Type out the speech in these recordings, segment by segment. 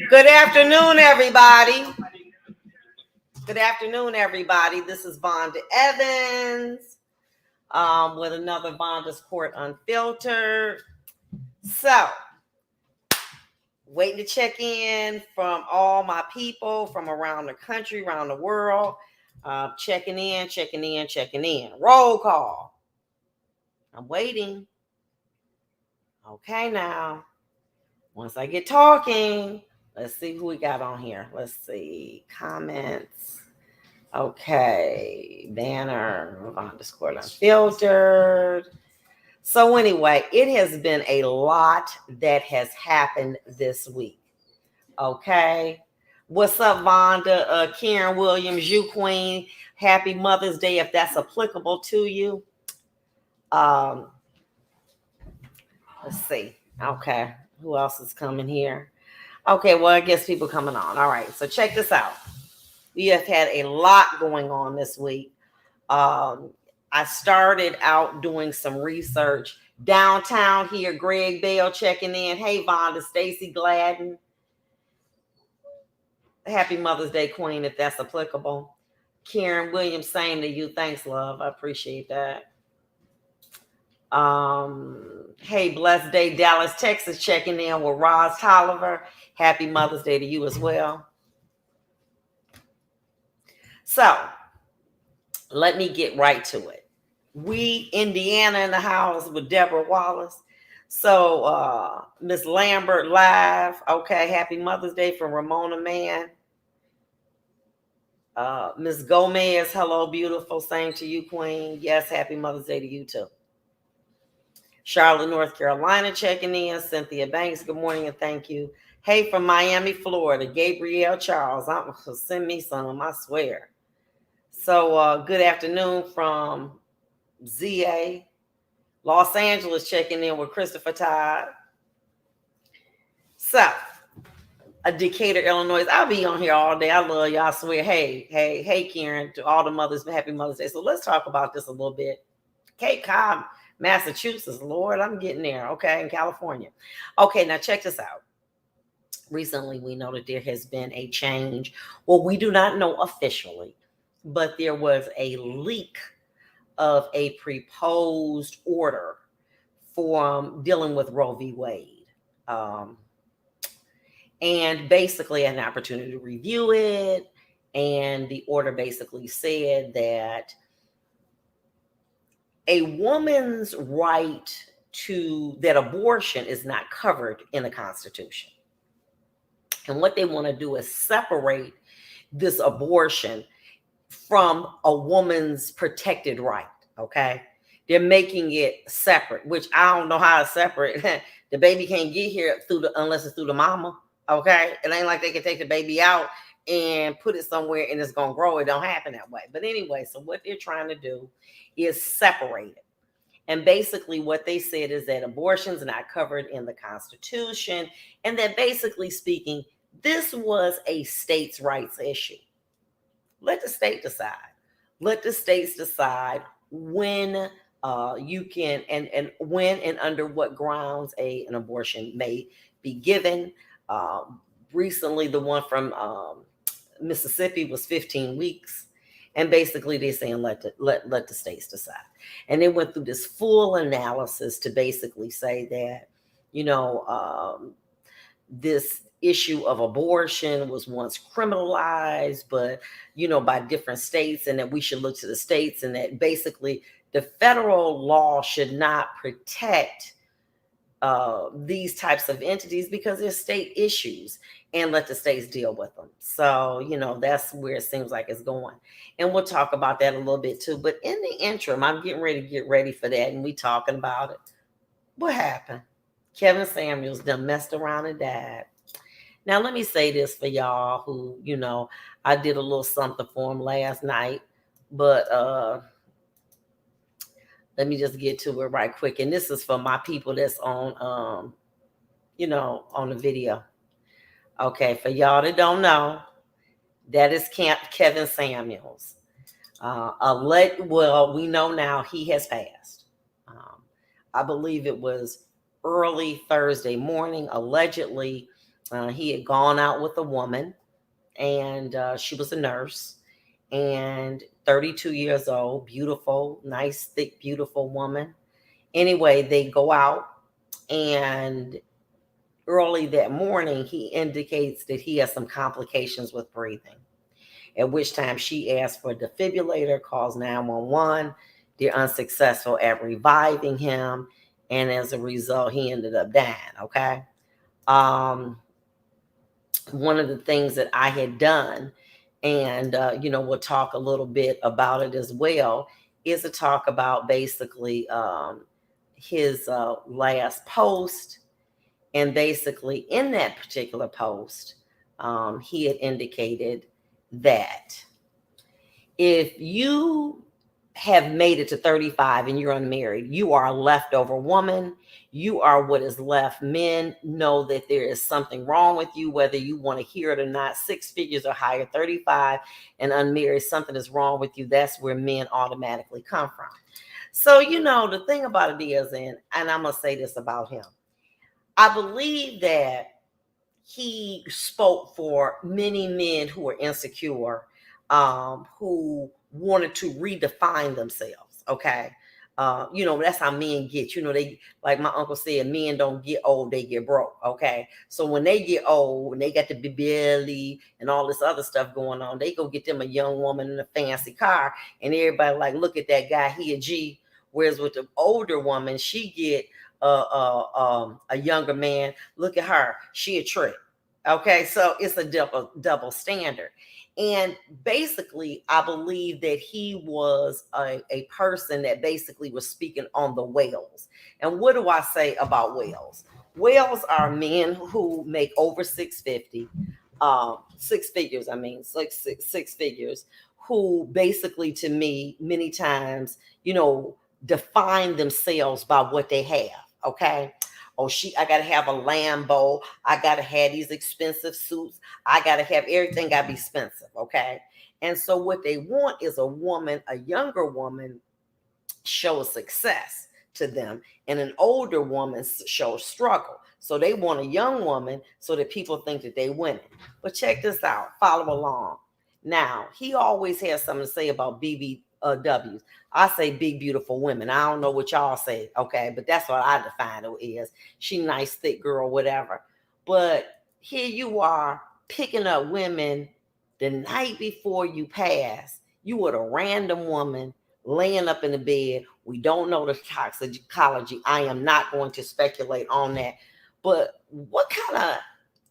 Good afternoon, everybody. Good afternoon, everybody. This is Vonda Evans with another Vondas Court Unfiltered. So, waiting to check in from all my people from around the country, around the world. Checking in. Roll call. I'm waiting. Okay, now. Once I get talking, let's see who we got on here. Let's see. Comments. Okay. Banner. Underscore Unfiltered. So, anyway, it has been a lot that has happened this week. Okay. What's up, Vonda? Karen Williams, you queen. Happy Mother's Day if that's applicable to you. Um, let's see. Okay. Who else is coming here? Okay, well, I guess people coming on. All right, so check this out. We have had a lot going on this week. I started out doing some research downtown here. Greg Bell checking in. Hey, Vonda, Stacy Gladden. Happy Mother's Day, Queen, if that's applicable. Karen Williams, same to you. Thanks, love. I appreciate that. Hey, blessed day, Dallas, Texas, checking in with Roz Tolliver. Happy Mother's Day to you as well. So, let me get right to it. We, Indiana in the house with Deborah Wallace. So, Miss Lambert live. Okay, happy Mother's Day from Ramona Mann. Miss Gomez, hello, beautiful. Same to you, Queen. Yes, happy Mother's Day to you too. Charlotte, North Carolina, checking in. Cynthia Banks, good morning and thank you. Hey, from Miami, Florida, Gabrielle Charles. Send me some, I swear. So, good afternoon from ZA. Los Angeles, checking in with Christopher Todd. So, Decatur, Illinois. I'll be on here all day. I love y'all. I swear. Hey, Karen, to all the mothers, happy Mother's Day. So, let's talk about this a little bit. Cape Cod, Massachusetts. Lord, I'm getting there. Okay, in California. Okay, now check this out. Recently, we know that there has been a change. Well, we do not know officially, but there was a leak of a proposed order for dealing with Roe v. Wade. And basically an opportunity to review it. And the order basically said that a woman's right that abortion is not covered in the Constitution. And what they want to do is separate this abortion from a woman's protected right. Okay. They're making it separate, which I don't know how it's separate. The baby can't get here unless it's through the mama. Okay. It ain't like they can take the baby out and put it somewhere and it's going to grow. It don't happen that way. But anyway, so what they're trying to do is separate it. And basically what they said is that abortion's not covered in the Constitution. And that basically speaking, this was a states' rights issue. Let the state decide. Let the states decide when you can and when and under what grounds an abortion may be given. Recently, the one from Mississippi was 15 weeks. And basically, they're saying let the states decide. And they went through this full analysis to basically say that, this issue of abortion was once criminalized, but, by different states, and that we should look to the states, and that basically the federal law should not protect these types of entities because they're state issues, and let the states deal with them. So, that's where it seems like it's going. And we'll talk about that a little bit too. But in the interim, I'm getting ready for that. And we talking about it. What happened? Kevin Samuels done messed around and died. Now, let me say this for y'all who, I did a little something for him last night, but let me just get to it right quick. And this is for my people that's on, on the video. Okay, for y'all that don't know, that is Kevin Samuels. We know now he has passed. I believe it was early Thursday morning. Allegedly, He had gone out with a woman, and she was a nurse, and 32 years old, beautiful, nice, thick, beautiful woman. Anyway, they go out, and early that morning, he indicates that he has some complications with breathing. At which time she asked for a defibrillator, calls 911. They're unsuccessful at reviving him. And as a result, he ended up dying. Okay. Um, One of the things that I had done, and, we'll talk a little bit about it as well, is to talk about basically his last post. And basically, in that particular post, he had indicated that if you have made it to 35 and you're unmarried, you are a leftover woman. You are what is left. Men know that there is something wrong with you, whether you want to hear it or not. 6 figures or higher, 35 and unmarried, something is wrong with you. That's where men automatically come from. So, the thing about it is, and I'm going to say this about him, I believe that he spoke for many men who were insecure, who wanted to redefine themselves. Okay. That's how men get. They, like my uncle said, men don't get old, they get broke. Okay. So when they get old and they got the belly and all this other stuff going on, they go get them a young woman in a fancy car, and everybody like, look at that guy, he a G. Whereas with the older woman, she get a younger man. Look at her, she a trick. Okay, so it's a double standard. And basically, I believe that he was a person that basically was speaking on the whales. And what do I say about whales? Whales are men who make over 650, 6 figures, I mean, six figures, who basically, to me, many times, define themselves by what they have. Okay. Oh, I gotta have a Lambo. I gotta have these expensive suits. I gotta have everything gotta be expensive. Okay. And so what they want is a woman, a younger woman, shows success to them, and an older woman shows struggle. So they want a young woman so that people think that they winning. But check this out, follow along. Now, he always has something to say about BBWs. I say big, beautiful women. I don't know what y'all say, okay? But that's what I define it as. She nice, thick girl, whatever. But here you are picking up women the night before you pass. You with a random woman laying up in the bed. We don't know the toxicology. I am not going to speculate on that. But what kind of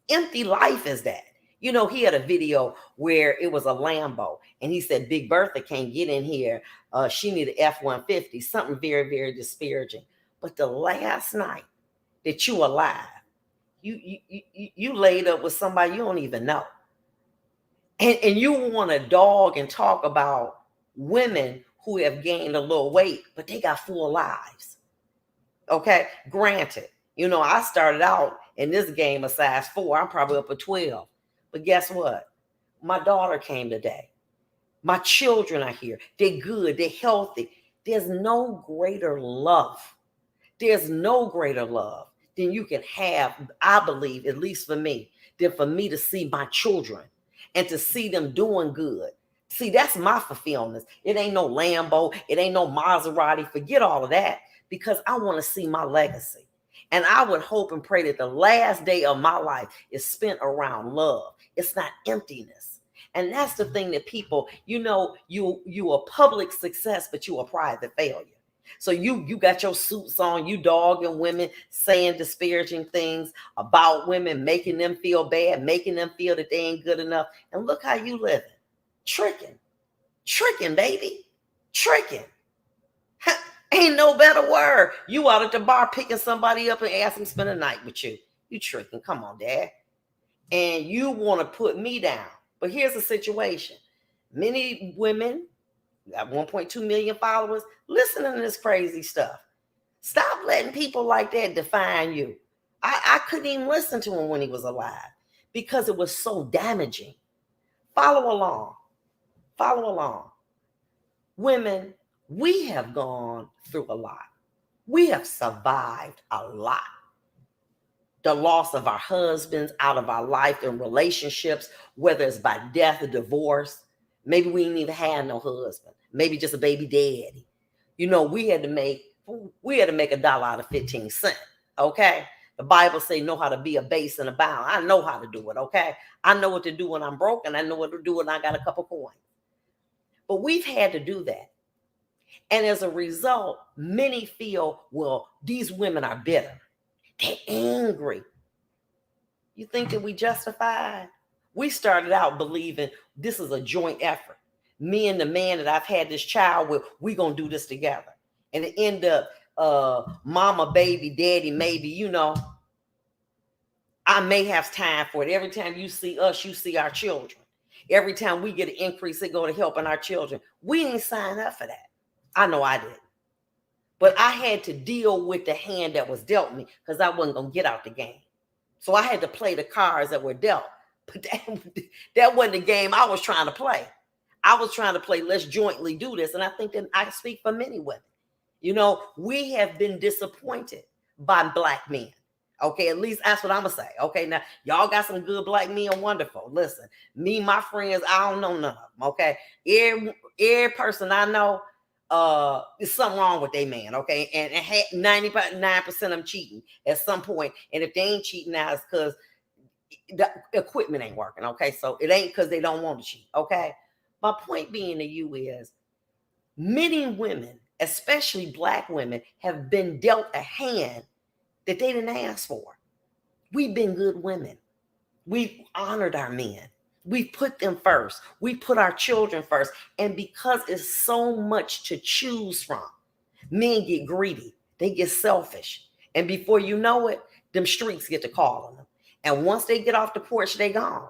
empty life is that? He had a video where it was a Lambo, and he said, Big Bertha can't get in here. She need an F-150, something very, very disparaging. But the last night that you alive, you laid up with somebody you don't even know. And you want to dog and talk about women who have gained a little weight, but they got full lives. Okay, granted, I started out in this game a size 4. I'm probably up at 12. But guess what? My daughter came today. My children are here. They're good. They're healthy. There's no greater love. There's no greater love than you can have, I believe, at least for me, than for me to see my children and to see them doing good. See, that's my fulfillment. It ain't no Lambo. It ain't no Maserati. Forget all of that, because I want to see my legacy. And I would hope and pray that the last day of my life is spent around love. It's not emptiness. And that's the thing that people, you a public success, but you a private failure. So you got your suits on, you dogging women, saying disparaging things about women, making them feel bad, making them feel that they ain't good enough. And look how you living. Tricking, baby. Tricking. Ain't no better word. You out at the bar picking somebody up and ask them to spend a night with you. You tricking. Come on, Dad. And you want to put me down. But here's the situation. Many women got 1.2 million followers listening to this crazy stuff. Stop letting people like that define you. I couldn't even listen to him when he was alive because it was so damaging. Follow along. Women, we have gone through a lot. We have survived a lot. the loss of our husbands out of our life and relationships, whether it's by death or divorce. Maybe we didn't even have no husband. Maybe just a baby daddy. You know, we had to make a dollar out of 15 cents. Okay. The Bible say know how to be a base and a bound. I know how to do it. Okay. I know what to do when I'm broke, and I know what to do when I got a couple coins. But we've had to do that. And as a result, many feel, well, these women are bitter. They're angry. You think that we justified? We started out believing this is a joint effort. Me and the man that I've had this child with, we're going to do this together. And it end up mama, baby, daddy, maybe, you know, I may have time for it. Every time you see us, you see our children. Every time we get an increase, it go to helping our children. We ain't signed up for that. I know I did. But I had to deal with the hand that was dealt me because I wasn't going to get out the game. So I had to play the cards that were dealt. But that wasn't the game I was trying to play. I was trying to play, let's jointly do this. And I think that I speak for many women. You know, we have been disappointed by Black men. Okay, at least that's what I'm going to say. Okay, now, y'all got some good Black men, wonderful. Listen, me, my friends, I don't know none of them. Okay, every person I know, there's something wrong with their man, okay? And 99% of them cheating at some point. And if they ain't cheating now, it's because the equipment ain't working, okay? So it ain't because they don't want to cheat, okay? My point being to you is many women, especially Black women, have been dealt a hand that they didn't ask for. We've been good women. We've honored our men. We put them first. We put our children first. And because it's so much to choose from, men get greedy. They get selfish. And before you know it, them streets get to calling them. And once they get off the porch, they gone.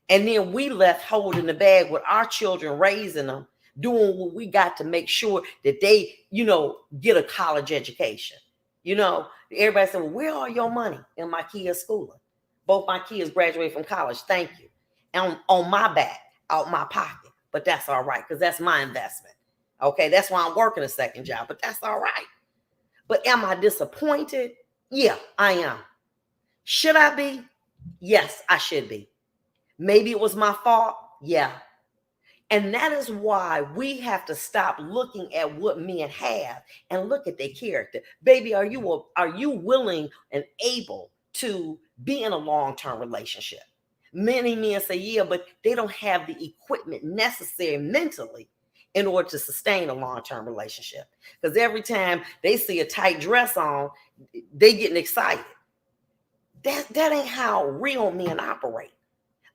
And then we left holding the bag with our children, raising them, doing what we got to make sure that they, you know, get a college education. You know, everybody said, well, where are your money? In my kids' schooling. Both my kids graduated from college. Thank you. And on my back, out my pocket. But that's all right, because that's my investment. Okay, that's why I'm working a second job, but that's all right. But am I disappointed? Yeah, I am. Should I be? Yes, I should be. Maybe it was my fault. Yeah. And that is why we have to stop looking at what men have and look at their character. Baby, are you willing and able to be in a long-term relationship? Many men say, yeah, but they don't have the equipment necessary mentally in order to sustain a long-term relationship. Because every time they see a tight dress on, they getting excited. That ain't how real men operate.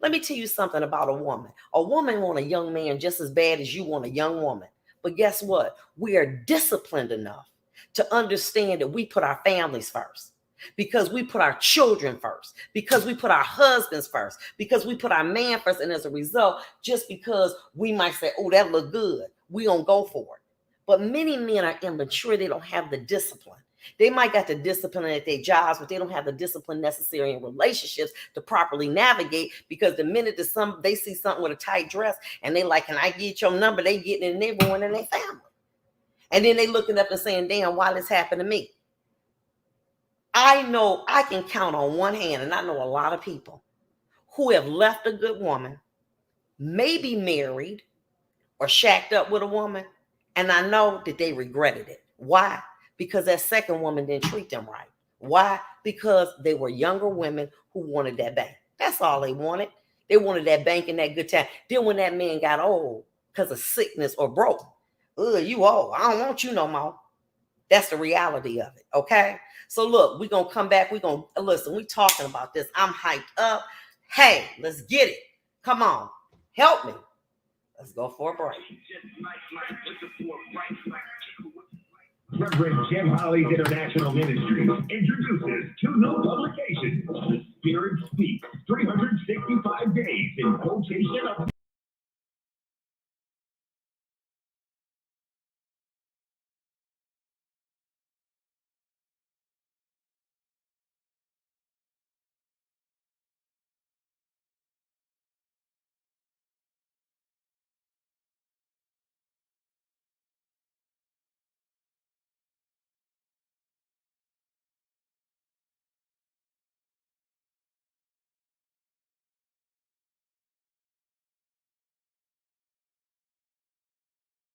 Let me tell you something about a woman. A woman wants a young man just as bad as you want a young woman. But guess what? We are disciplined enough to understand that we put our families first, because we put our children first, because we put our husbands first, because we put our man first. And as a result, just because we might say, oh, that look good, we don't go for it. But many men are immature. They don't have the discipline. They might got the discipline at their jobs, but they don't have the discipline necessary in relationships to properly navigate, because the minute that they see something with a tight dress and they like, can I get your number? They getting in there, going in their family. And then they looking up and saying, damn, why this happened to me? I know I can count on one hand, and I know a lot of people who have left a good woman, maybe married or shacked up with a woman, and I know that they regretted it. Why? Because that second woman didn't treat them right. Why? Because they were younger women who wanted that bank. That's all they wanted. They wanted that bank and that good time. Then when that man got old because of sickness or broke, you old. I don't want you no more. That's the reality of it, okay? So look, we're going to come back. We're going to listen. We're talking about this. I'm hyped up. Hey, let's get it. Come on. Help me. Let's go for a break. Reverend Jim Holly's International Ministries introduces two new publications. The Spirit Speaks, 365 Days in Quotation of